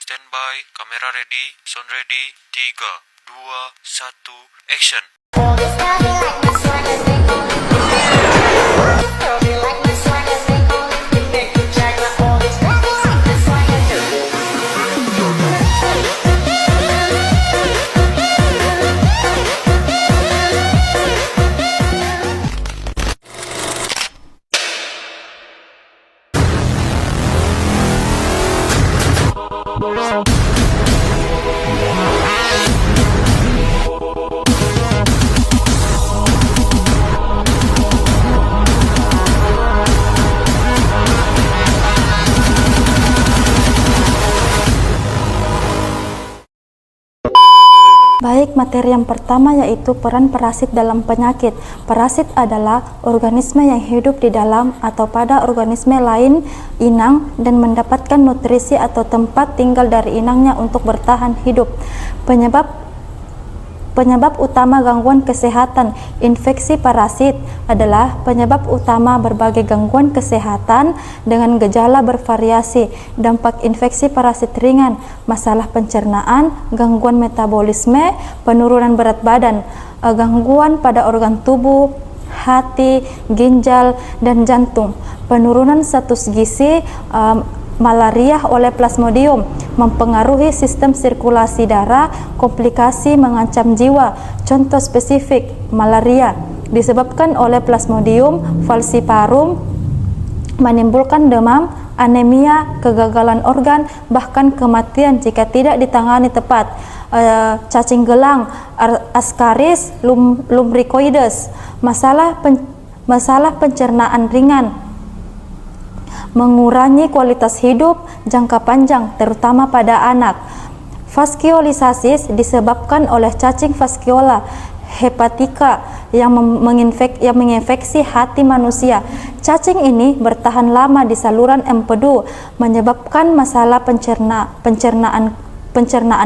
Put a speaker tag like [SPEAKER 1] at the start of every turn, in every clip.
[SPEAKER 1] Standby, kamera ready, sound ready, 3, 2, 1, action.
[SPEAKER 2] Baik, materi yang pertama yaitu peran parasit dalam penyakit. Parasit adalah organisme yang hidup di dalam atau pada organisme lain inang dan mendapatkan nutrisi atau tempat tinggal dari inangnya untuk bertahan hidup. Penyebab utama gangguan kesehatan infeksi parasit adalah penyebab utama berbagai gangguan kesehatan dengan gejala bervariasi. Dampak infeksi parasit ringan, masalah pencernaan, gangguan metabolisme, penurunan berat badan, gangguan pada organ tubuh, hati, ginjal, dan jantung, penurunan status gizi, malaria oleh Plasmodium, mempengaruhi sistem sirkulasi darah, komplikasi mengancam jiwa. Contoh spesifik, malaria disebabkan oleh Plasmodium falciparum, menimbulkan demam, anemia, kegagalan organ, bahkan kematian jika tidak ditangani tepat. Cacing gelang, Ascaris lumbricoides, masalah pencernaan ringan, mengurangi kualitas hidup jangka panjang terutama pada anak. Vaskolisis disebabkan oleh cacing Vascuola hepatica yang menginfeksi hati manusia. Cacing ini bertahan lama di saluran empedu, menyebabkan masalah pencernaan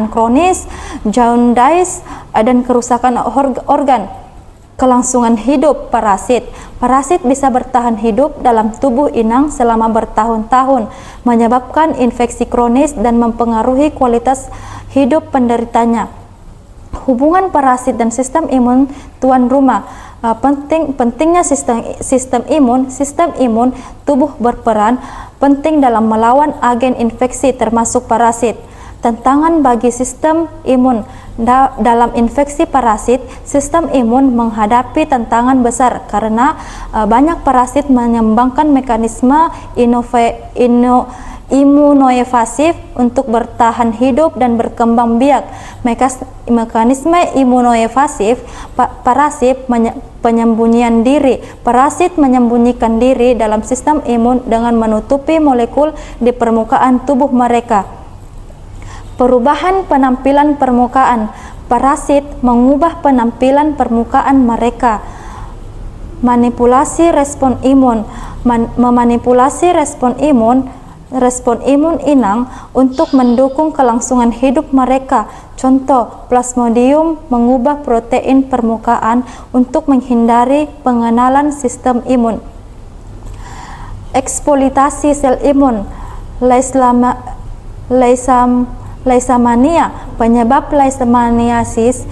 [SPEAKER 2] kronis, jaundice, dan kerusakan organ. Kelangsungan hidup parasit. Parasit bisa bertahan hidup dalam tubuh inang selama bertahun-tahun, menyebabkan infeksi kronis dan mempengaruhi kualitas hidup penderitanya. Hubungan parasit dan sistem imun tuan rumah. Pentingnya sistem imun tubuh berperan penting dalam melawan agen infeksi termasuk parasit. Tantangan bagi sistem imun. Dalam infeksi parasit, sistem imun menghadapi tantangan besar karena banyak parasit menyumbangkan mekanisme imunoevasif untuk bertahan hidup dan berkembang biak. Mekanisme imunoevasif parasit penyembunyian diri. Parasit menyembunyikan diri dalam sistem imun dengan menutupi molekul di permukaan tubuh mereka. Perubahan penampilan permukaan. Parasit mengubah penampilan permukaan mereka. Manipulasi respon imun. Memanipulasi respon imun inang untuk mendukung kelangsungan hidup mereka. Contoh, Plasmodium mengubah protein permukaan untuk menghindari pengenalan sistem imun. Eksploitasi sel imun. Leishmania, penyebab leishmaniasis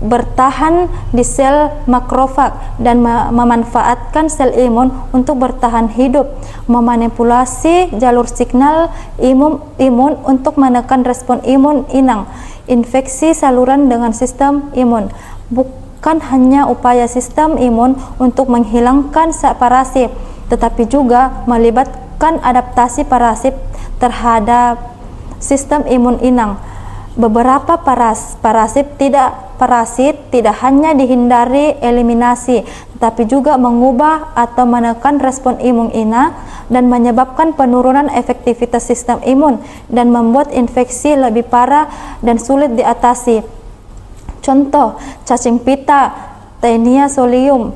[SPEAKER 2] bertahan di sel makrofag dan memanfaatkan sel imun untuk bertahan hidup. Memanipulasi jalur signal imun untuk menekan respon imun inang. Infeksi saluran dengan sistem imun. Bukan hanya upaya sistem imun untuk menghilangkan parasit, tetapi juga melibatkan adaptasi parasit terhadap sistem imun inang. Beberapa parasit tidak hanya dihindari eliminasi, tetapi juga mengubah atau menekan respon imun inang dan menyebabkan penurunan efektivitas sistem imun dan membuat infeksi lebih parah dan sulit diatasi. Contoh, cacing pita, Taenia solium,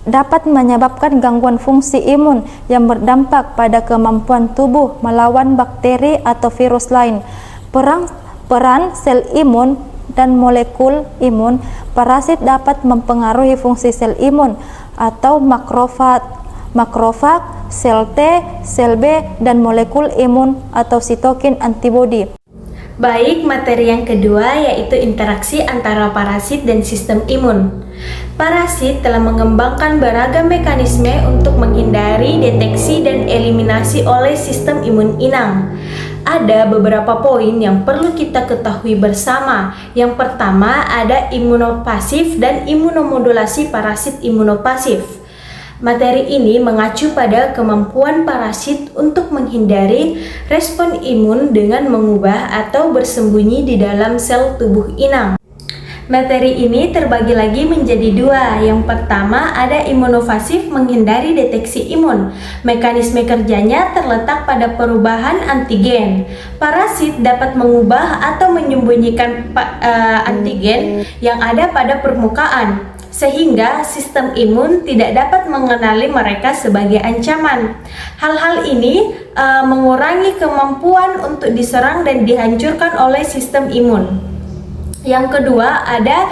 [SPEAKER 2] dapat menyebabkan gangguan fungsi imun yang berdampak pada kemampuan tubuh melawan bakteri atau virus lain. Peran sel imun dan molekul imun. Parasit dapat mempengaruhi fungsi sel imun atau makrofag makrofag, sel T, sel B, dan molekul imun atau sitokin antibodi.
[SPEAKER 3] Baik, materi yang kedua yaitu interaksi antara parasit dan sistem imun. Parasit telah mengembangkan beragam mekanisme untuk menghindari deteksi dan eliminasi oleh sistem imun inang. Ada beberapa poin yang perlu kita ketahui bersama. Yang pertama ada imunopasif dan imunomodulasi parasit imunopasif. Materi ini mengacu pada kemampuan parasit untuk menghindari respon imun dengan mengubah atau bersembunyi di dalam sel tubuh inang. Materi ini terbagi lagi menjadi dua. Yang pertama ada imunofasif menghindari deteksi imun. Mekanisme kerjanya terletak pada perubahan antigen. Parasit dapat mengubah atau menyembunyikan antigen yang ada pada permukaan, sehingga sistem imun tidak dapat mengenali mereka sebagai ancaman. Hal-hal ini mengurangi kemampuan untuk diserang dan dihancurkan oleh sistem imun. Yang kedua ada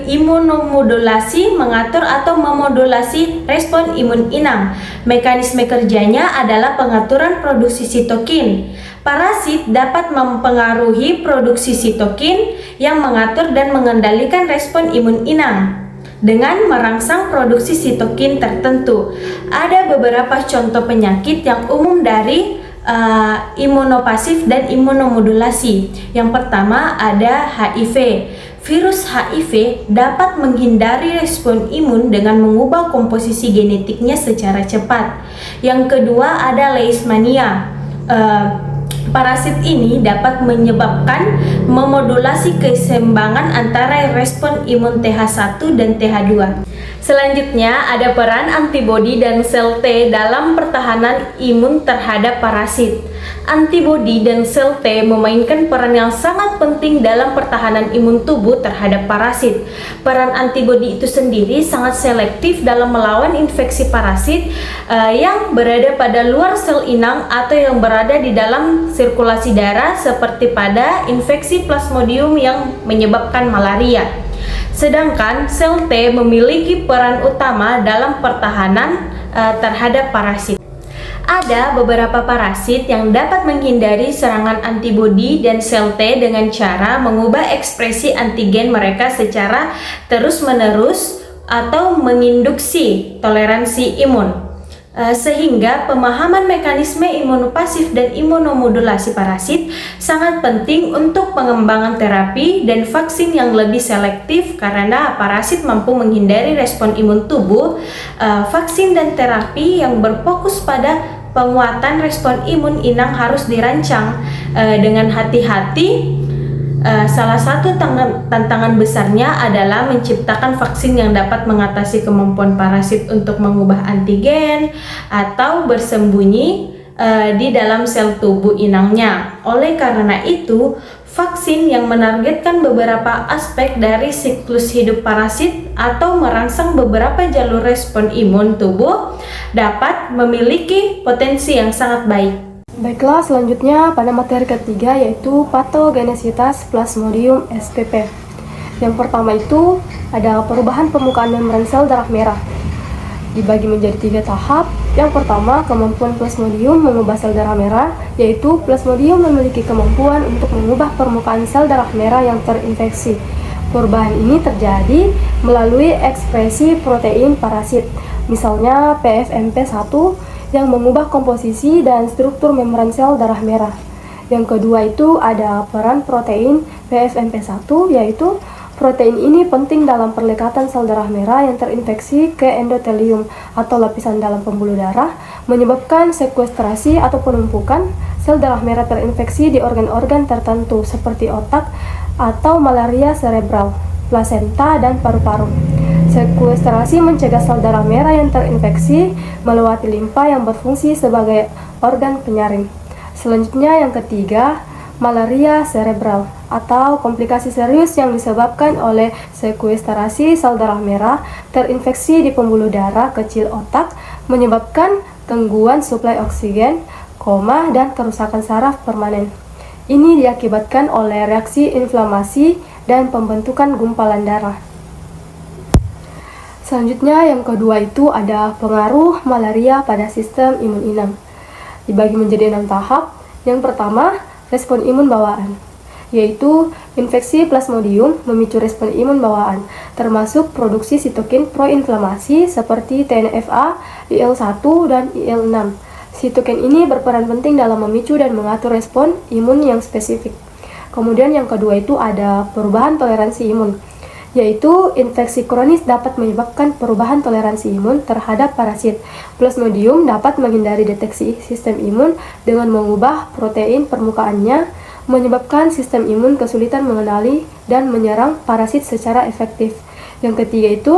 [SPEAKER 3] imunomodulasi, mengatur atau memodulasi respon imun inang. Mekanisme kerjanya adalah pengaturan produksi sitokin. Parasit dapat mempengaruhi produksi sitokin yang mengatur dan mengendalikan respon imun inang dengan merangsang produksi sitokin tertentu. Ada beberapa contoh penyakit yang umum dari imunopasif dan imunomodulasi. Yang pertama ada HIV. Virus HIV dapat menghindari respon imun dengan mengubah komposisi genetiknya secara cepat. Yang kedua ada leishmania. Parasit ini dapat menyebabkan memodulasi keseimbangan antara respon imun TH1 dan TH2. Selanjutnya ada peran antibodi dan sel T dalam pertahanan imun terhadap parasit. Antibodi dan sel T memainkan peran yang sangat penting dalam pertahanan imun tubuh terhadap parasit. Peran antibodi itu sendiri sangat selektif dalam melawan infeksi parasit yang berada pada luar sel inang atau yang berada di dalam sirkulasi darah, seperti pada infeksi Plasmodium yang menyebabkan malaria. Sedangkan sel T memiliki peran utama dalam pertahanan terhadap parasit. Ada beberapa parasit yang dapat menghindari serangan antibodi dan sel T dengan cara mengubah ekspresi antigen mereka secara terus-menerus atau menginduksi toleransi imun. Sehingga pemahaman mekanisme imunopasif dan imunomodulasi parasit sangat penting untuk pengembangan terapi dan vaksin yang lebih selektif, karena parasit mampu menghindari respon imun tubuh. Vaksin dan terapi yang berfokus pada penguatan respon imun inang harus dirancang dengan hati-hati. Salah satu tantangan besarnya adalah menciptakan vaksin yang dapat mengatasi kemampuan parasit untuk mengubah antigen atau bersembunyi di dalam sel tubuh inangnya. Oleh karena itu, vaksin yang menargetkan beberapa aspek dari siklus hidup parasit atau merangsang beberapa jalur respon imun tubuh dapat memiliki potensi yang sangat baik.
[SPEAKER 4] Baiklah, selanjutnya pada materi ketiga yaitu patogenesitas Plasmodium spp. Yang pertama itu ada perubahan permukaan membran sel darah merah. Dibagi menjadi 3 tahap. Yang pertama, kemampuan Plasmodium mengubah sel darah merah, yaitu Plasmodium memiliki kemampuan untuk mengubah permukaan sel darah merah yang terinfeksi. Perubahan ini terjadi melalui ekspresi protein parasit, misalnya PFMP1, yang mengubah komposisi dan struktur membran sel darah merah. Yang kedua itu ada peran protein PFMP1, yaitu protein ini penting dalam perlekatan sel darah merah yang terinfeksi ke endotelium atau lapisan dalam pembuluh darah, menyebabkan sekuestrasi atau penumpukan sel darah merah terinfeksi di organ-organ tertentu seperti otak atau malaria serebral, plasenta, dan paru-paru. Sekuestrasi mencegah sel darah merah yang terinfeksi melewati limfa yang berfungsi sebagai organ penyaring. Selanjutnya yang ketiga, malaria serebral atau komplikasi serius yang disebabkan oleh sekuestrasi sel darah merah terinfeksi di pembuluh darah kecil otak, menyebabkan gangguan suplai oksigen, koma, dan kerusakan saraf permanen. Ini diakibatkan oleh reaksi inflamasi dan pembentukan gumpalan darah. Selanjutnya yang kedua itu ada pengaruh malaria pada sistem imun inang. Dibagi menjadi 6 tahap. Yang pertama, respon imun bawaan, yaitu infeksi Plasmodium memicu respon imun bawaan, termasuk produksi sitokin proinflamasi seperti TNF-A, IL-1, dan IL-6. Sitokin ini berperan penting dalam memicu dan mengatur respon imun yang spesifik. Kemudian yang kedua itu ada perubahan toleransi imun, yaitu infeksi kronis dapat menyebabkan perubahan toleransi imun terhadap parasit. Plasmodium dapat menghindari deteksi sistem imun dengan mengubah protein permukaannya, menyebabkan sistem imun kesulitan mengenali dan menyerang parasit secara efektif. Yang ketiga itu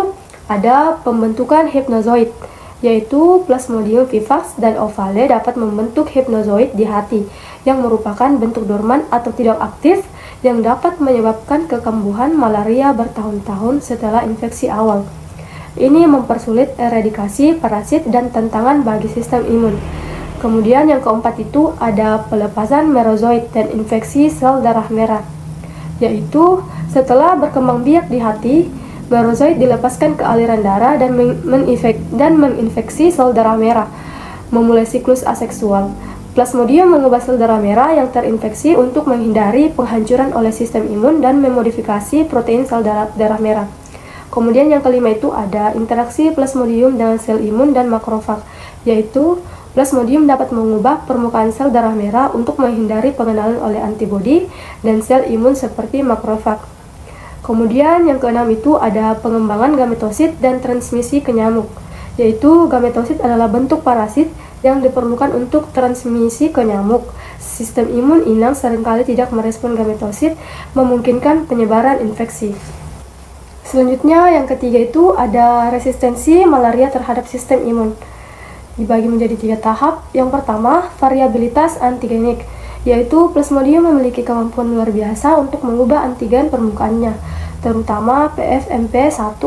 [SPEAKER 4] ada pembentukan hipnozoid, yaitu Plasmodium vivax dan ovale dapat membentuk hipnozoid di hati, yang merupakan bentuk dorman atau tidak aktif yang dapat menyebabkan kekambuhan malaria bertahun-tahun setelah infeksi awal. Ini mempersulit eradikasi parasit dan tantangan bagi sistem imun. Kemudian yang keempat itu ada pelepasan merozoid dan infeksi sel darah merah, yaitu setelah berkembang biak di hati, merozoid dilepaskan ke aliran darah dan menginfeksi sel darah merah, memulai siklus aseksual. Plasmodium mengubah sel darah merah yang terinfeksi untuk menghindari penghancuran oleh sistem imun dan memodifikasi protein sel darah merah. Kemudian yang kelima itu ada interaksi Plasmodium dengan sel imun dan makrofag, yaitu Plasmodium dapat mengubah permukaan sel darah merah untuk menghindari pengenalan oleh antibodi dan sel imun seperti makrofag. Kemudian yang keenam itu ada pengembangan gametosit dan transmisi ke nyamuk, yaitu gametosit adalah bentuk parasit yang diperlukan untuk transmisi ke nyamuk. Sistem imun inang seringkali tidak merespon gametosit, memungkinkan penyebaran infeksi. Selanjutnya yang ketiga itu ada resistensi malaria terhadap sistem imun. Dibagi menjadi 3 tahap. Yang pertama, variabilitas antigenik, yaitu Plasmodium memiliki kemampuan luar biasa untuk mengubah antigen permukaannya, terutama PFMP1.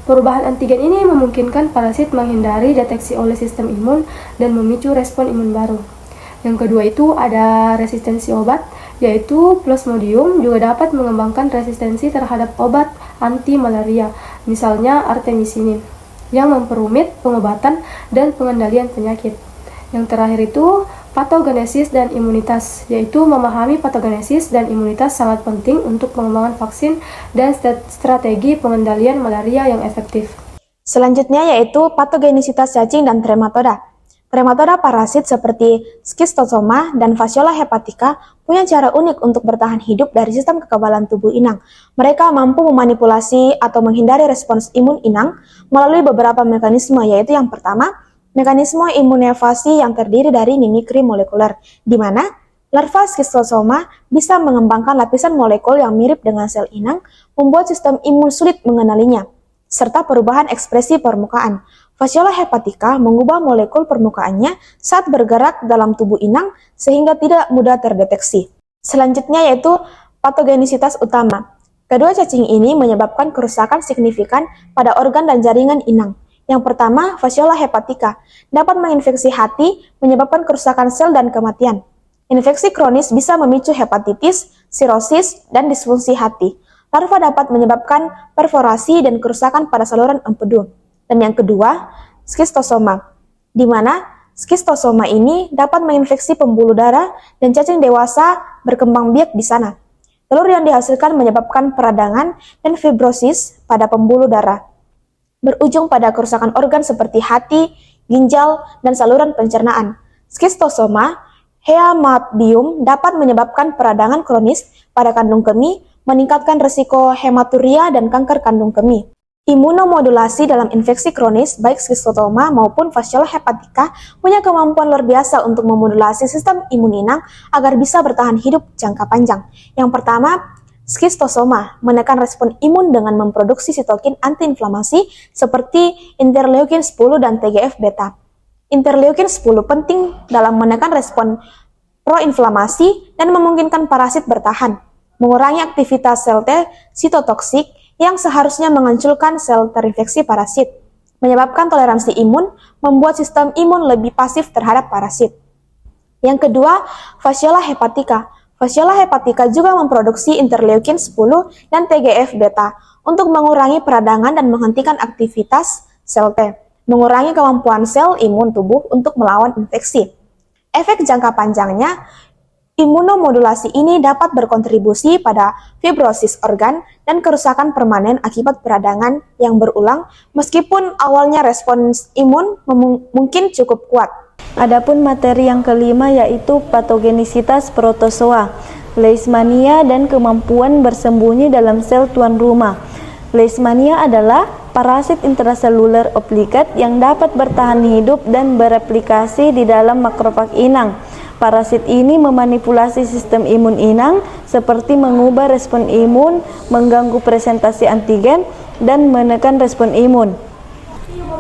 [SPEAKER 4] Perubahan antigen ini memungkinkan parasit menghindari deteksi oleh sistem imun dan memicu respon imun baru. Yang kedua itu ada resistensi obat, yaitu Plasmodium juga dapat mengembangkan resistensi terhadap obat anti malaria, misalnya artemisinin, yang memperumit pengobatan dan pengendalian penyakit. Yang terakhir itu patogenesis dan imunitas, yaitu memahami patogenesis dan imunitas sangat penting untuk pengembangan vaksin dan strategi pengendalian malaria yang efektif.
[SPEAKER 5] Selanjutnya yaitu patogenisitas cacing dan trematoda. Trematoda parasit seperti Schistosoma dan Fasciola hepatica punya cara unik untuk bertahan hidup dari sistem kekebalan tubuh inang. Mereka mampu memanipulasi atau menghindari respons imun inang melalui beberapa mekanisme, yaitu yang pertama, mekanisme imunevasi yang terdiri dari mimikri molekuler, di mana larva Schistosoma bisa mengembangkan lapisan molekul yang mirip dengan sel inang, membuat sistem imun sulit mengenalinya, serta perubahan ekspresi permukaan. Fasciola hepatica mengubah molekul permukaannya saat bergerak dalam tubuh inang sehingga tidak mudah terdeteksi. Selanjutnya yaitu patogenisitas utama. Kedua cacing ini menyebabkan kerusakan signifikan pada organ dan jaringan inang. Yang pertama, Fasciola hepatica dapat menginfeksi hati, menyebabkan kerusakan sel dan kematian. Infeksi kronis bisa memicu hepatitis, sirosis, dan disfungsi hati. Larva dapat menyebabkan perforasi dan kerusakan pada saluran empedu. Dan yang kedua, Schistosoma, di mana Schistosoma ini dapat menginfeksi pembuluh darah dan cacing dewasa berkembang biak di sana. Telur yang dihasilkan menyebabkan peradangan dan fibrosis pada pembuluh darah, berujung pada kerusakan organ seperti hati, ginjal, dan saluran pencernaan. Schistosoma hematobium dapat menyebabkan peradangan kronis pada kandung kemih, meningkatkan risiko hematuria dan kanker kandung kemih. Imunomodulasi dalam infeksi kronis, baik Schistosoma maupun Fasciola hepatica, punya kemampuan luar biasa untuk memodulasi sistem imun inang agar bisa bertahan hidup jangka panjang. Yang pertama, Schistosoma menekan respon imun dengan memproduksi sitokin antiinflamasi seperti interleukin 10 dan TGF-beta. Interleukin 10 penting dalam menekan respon proinflamasi dan memungkinkan parasit bertahan, mengurangi aktivitas sel T sitotoksik yang seharusnya menghancurkan sel terinfeksi parasit, menyebabkan toleransi imun, membuat sistem imun lebih pasif terhadap parasit. Yang kedua, Fasciola hepatica. Fasciola hepatica juga memproduksi interleukin 10 dan TGF-beta untuk mengurangi peradangan dan menghentikan aktivitas sel T, mengurangi kemampuan sel imun tubuh untuk melawan infeksi. Efek jangka panjangnya, imunomodulasi ini dapat berkontribusi pada fibrosis organ dan kerusakan permanen akibat peradangan yang berulang, meskipun awalnya respons imun mungkin cukup kuat.
[SPEAKER 2] Adapun materi yang kelima yaitu patogenisitas protozoa, leishmania dan kemampuan bersembunyi dalam sel tuan rumah. Leishmania adalah parasit intraseluler obligat yang dapat bertahan hidup dan bereplikasi di dalam makrofag inang. Parasit ini memanipulasi sistem imun inang seperti mengubah respon imun, mengganggu presentasi antigen, dan menekan respon imun.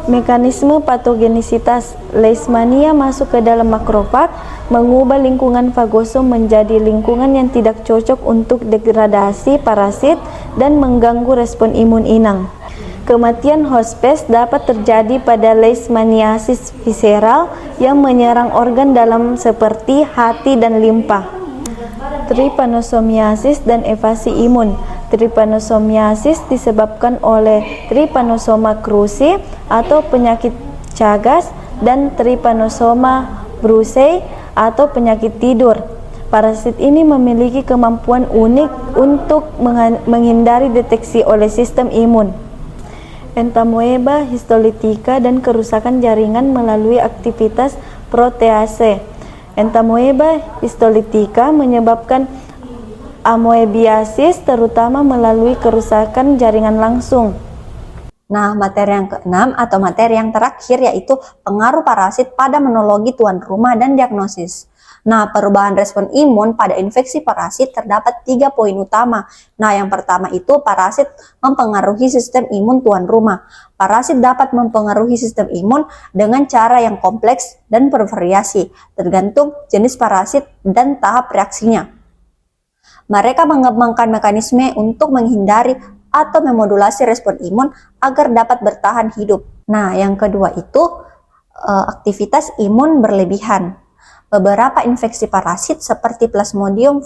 [SPEAKER 2] Mekanisme patogenisitas leishmania masuk ke dalam makrofag, mengubah lingkungan fagosom menjadi lingkungan yang tidak cocok untuk degradasi parasit dan mengganggu respon imun inang. Kematian hospes dapat terjadi pada leishmaniasis visceral yang menyerang organ dalam seperti hati dan limpa. Trypanosomiasis dan evasi imun. Trypanosomiasis disebabkan oleh Trypanosoma cruzi atau penyakit Chagas dan Trypanosoma brucei atau penyakit tidur. Parasit ini memiliki kemampuan unik untuk menghindari deteksi oleh sistem imun. Entamoeba histolytica dan kerusakan jaringan melalui aktivitas protease. Entamoeba histolytica menyebabkan amoebiasis terutama melalui kerusakan jaringan langsung.
[SPEAKER 6] Nah, materi yang keenam atau materi yang terakhir yaitu pengaruh parasit pada monologi tuan rumah dan diagnosis. Nah, perubahan respon imun pada infeksi parasit terdapat 3 poin utama. Nah, yang pertama itu parasit mempengaruhi sistem imun tuan rumah. Parasit dapat mempengaruhi sistem imun dengan cara yang kompleks dan bervariasi, tergantung jenis parasit dan tahap reaksinya. Mereka mengembangkan mekanisme untuk menghindari atau memodulasi respon imun agar dapat bertahan hidup. Nah, yang kedua itu aktivitas imun berlebihan. Beberapa infeksi parasit seperti Plasmodium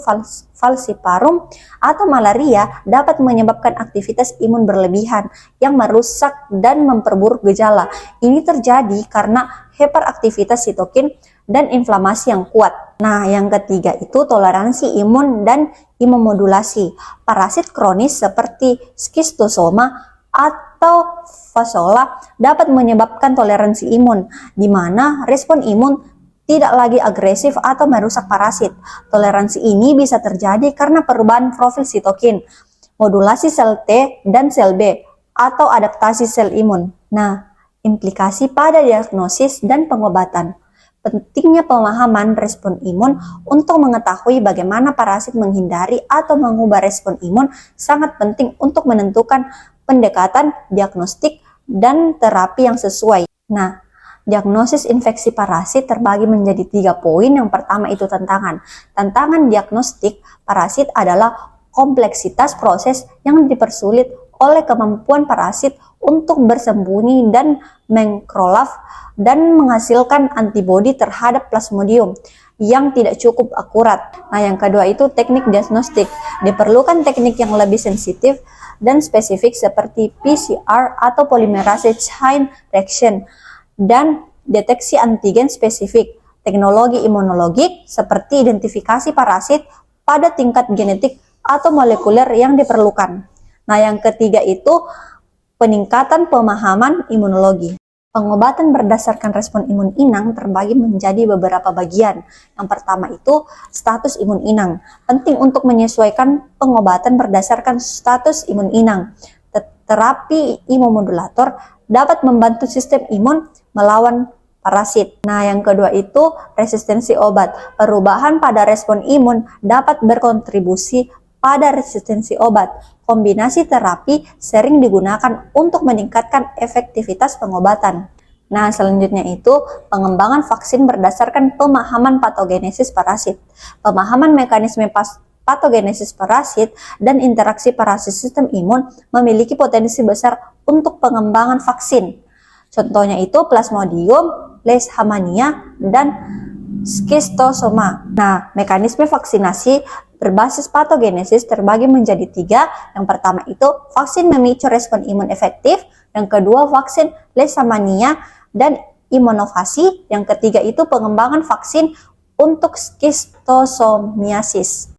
[SPEAKER 6] falciparum atau malaria dapat menyebabkan aktivitas imun berlebihan yang merusak dan memperburuk gejala. Ini terjadi karena hiperaktivitas sitokin dan inflamasi yang kuat. Nah, yang ketiga itu toleransi imun dan imunomodulasi. Parasit kronis seperti skistosoma atau Fasciola dapat menyebabkan toleransi imun, di mana respon imun tidak lagi agresif atau merusak parasit. Toleransi ini bisa terjadi karena perubahan profil sitokin, modulasi sel T dan sel B, atau adaptasi sel imun. Nah, implikasi pada diagnosis dan pengobatan. Pentingnya pemahaman respon imun untuk mengetahui bagaimana parasit menghindari atau mengubah respon imun sangat penting untuk menentukan pendekatan diagnostik dan terapi yang sesuai. Nah, diagnosis infeksi parasit terbagi menjadi 3 poin. Yang pertama itu tantangan. Tantangan diagnostik parasit adalah kompleksitas proses yang dipersulit oleh kemampuan parasit untuk bersembunyi dan mengkrolaf dan menghasilkan antibodi terhadap Plasmodium yang tidak cukup akurat. Nah, yang kedua itu teknik diagnostik. Diperlukan teknik yang lebih sensitif dan spesifik seperti PCR atau polymerase chain reaction dan deteksi antigen spesifik. Teknologi imunologi seperti identifikasi parasit pada tingkat genetik atau molekuler yang diperlukan. Nah, yang ketiga itu peningkatan pemahaman imunologi. Pengobatan berdasarkan respon imun inang terbagi menjadi beberapa bagian. Yang pertama itu status imun inang. Penting untuk menyesuaikan pengobatan berdasarkan status imun inang. Terapi imunomodulator dapat membantu sistem imun melawan parasit. Nah, yang kedua itu resistensi obat. Perubahan pada respon imun dapat berkontribusi pada resistensi obat. Kombinasi terapi sering digunakan untuk meningkatkan efektivitas pengobatan. Nah, selanjutnya itu pengembangan vaksin berdasarkan pemahaman patogenesis parasit. Pemahaman mekanisme patogenesis parasit dan interaksi parasit sistem imun memiliki potensi besar untuk pengembangan vaksin. Contohnya itu Plasmodium, Leishmania, dan skistosoma. Nah, mekanisme vaksinasi berbasis patogenesis terbagi menjadi 3. Yang pertama itu vaksin memicu respon imun efektif, yang kedua vaksin leishmania dan imunovasi, yang ketiga itu pengembangan vaksin untuk skistosomiasis.